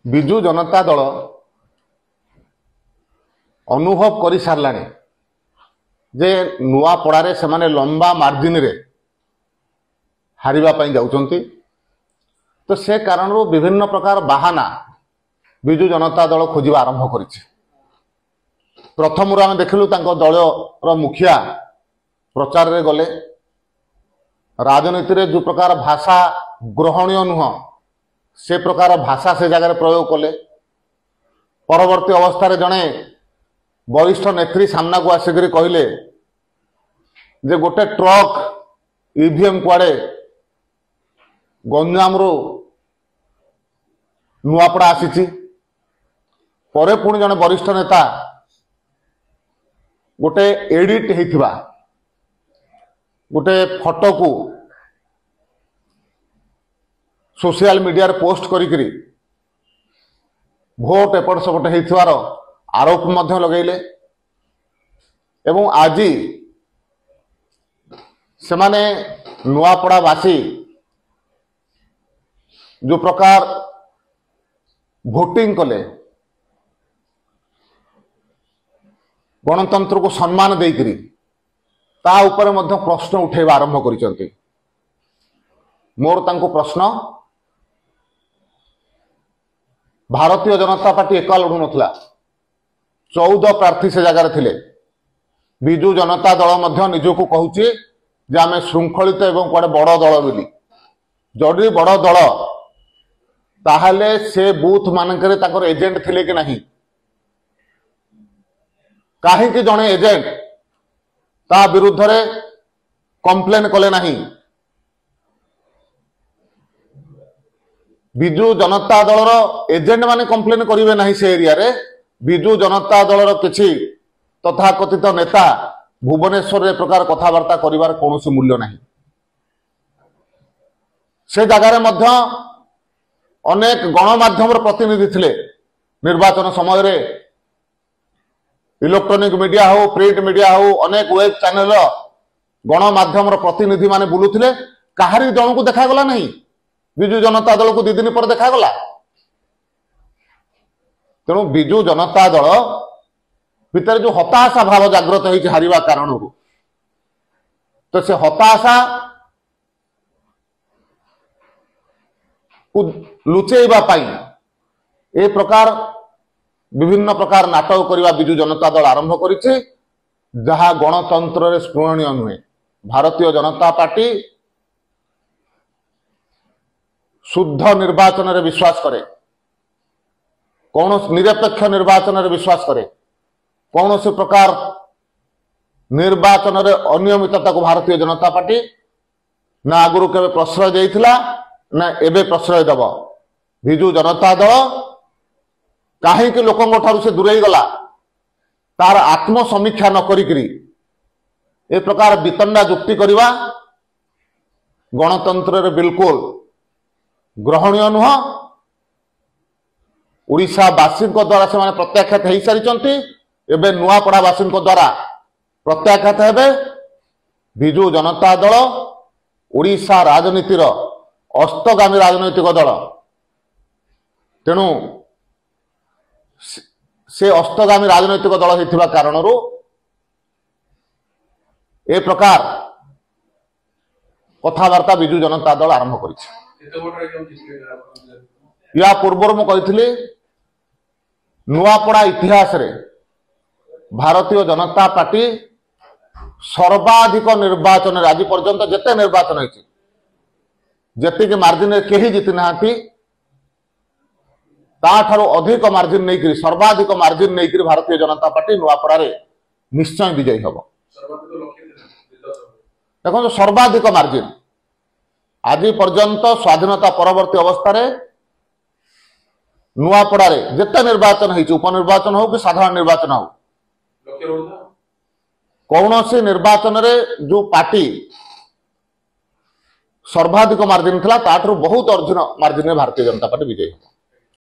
विजु जनता दल अनुभव कर सारा जे नुआपड़े से माने लंबा मार्जिन रे हारिबा जाउचंती। तो से कारण विभिन्न प्रकार बाहाना विजु जनता दल खोजा आरंभ करिछि। प्रथम आम देखिलु दल मुखिया प्रचार रे गले राजनीति रे जो प्रकार भाषा ग्रहणीय नुह से प्रकार भाषा से जगह प्रयोग कले। परवर्ती अवस्था रे जड़े वरिष्ठ नेत्री सामना को आसिक कहले जे गोटे ट्रक ईवीएम कुआड़े गंजाम रू नुआपड़ा आसी। परे पुणी जड़े वरिष्ठ नेता गोटे एडिट होइथिबा गोटे फोटो को सोशल मीडिया रे पोस्ट करिकरी भोट एपट सेपट होइथिबार आरोप मध्य लगैले। एवं आज से माने नुआपड़ावासी जो प्रकार भोटिंग कले गणतंत्र को सम्मान देकरी ता ऊपर मध्य प्रश्न उठेबा आरंभ करिसंती। मोर तांको प्रश्न भारतीय जनता पार्टी एका लड़ू नथिला 14 प्रार्थी से जगार थिले। विजु जनता दल मध्य निजको कहूची जे आमे श्रृंखलित एवं कुआडे बड़ दल बोली। जदि बड़ दल ताहले से बूथ मानकरे ताकर एजेंट थिले कि नहीं, काहे कि जणे एजेंट ता विरुद्ध रे कंप्लेन कले नहीं। विजु जनता दल एजेंट माने कंप्लेन करिवे नहीं से एरिया रे। विजु जनता दल किछि तथाकथित नेता भुवनेश्वर रे प्रकार कथावार्ता करिवार कोनोसी मूल्य नहीं। से जगार मध्य अनेक गणमाध्यम प्रतिनिधि थिले। निर्वाचन समय रे इलेक्ट्रॉनिक मीडिया हो प्रिंट मीडिया हो अनेक वेब चैनल गणमाध्यम प्रतिनिधि माने बुलुथिले। काहारी जन को देखा गला नहीं। विजु जनता दल को 2 दिन पर देखा गला। तेणु विजु जनता दल भितर जो हताशा भाव जागृत होइछि हारिबा कारण हो, तो से हताशा को लुचेइबा पाई ए प्रकार विभिन्न प्रकार नाटक करवा विजु जनता दल आरंभ करिछि, जहा गणतंत्र रे स्पृहणीय नुहे। भारतीय जनता पार्टी शुद्ध निर्वाचन रे विश्वास करे, कौन निरपेक्ष निर्वाचन रे विश्वास करे। कौन से प्रकार निर्वाचन रे अनियमितता को भारतीय जनता पार्टी ना आगुरु केबे प्रश्रय देइथिला ना एबे प्रश्रय दब। विजु जनता दल काहे कि लोकंग ठारू से दूरेई गला तार आत्म समीक्षा न करिकरी ए प्रकार वितंडा जुक्ति करिवा गणतंत्र रे बिल्कुल ग्रहणीय नुह। ओडिशा वासी द्वारा से प्रत्याख्यात हो सारी एवं नुआपड़ावासी द्वारा प्रत्याख्यात हेबे। विजु जनता दल ओडिशा राजनीतिर अस्तगामी राजनैतिक दल। तेणु से अस्तगामी राजनैतिक दल होइथिबा कारणरू ए प्रकार कथावार्ता विजु जनता दल आरंभ करिछि। या पूर्व मु कही नुआपड़ा इतिहास रे भारतीय जनता पार्टी सर्वाधिक निर्वाचन आज पर्यंत जेते निर्वाचन होइछि जेतिक मार्जिन रे केही जीति नाहांती ताठारो अधिक मार्जिन नहीं करी सर्वाधिक मार्जिन नहीं करी भारतीय जनता पार्टी नुआपड़ा रे निश्चय विजयी हबो। देखो सर्वाधिक मार्जिन आज पर्यंत स्वाधीनता परवर्ती अवस्था रे नुआपड़ा रे जेते निर्वाचन होइछि उपनिर्वाचन हो कि साधारण निर्वाचन हो कौन से निर्वाचन रे जो पार्टी सर्वाधिक मार्जिन थिला ताठरो बहुत अर्जुन मार्जिन रे भारतीय जनता पार्टी विजयी हो।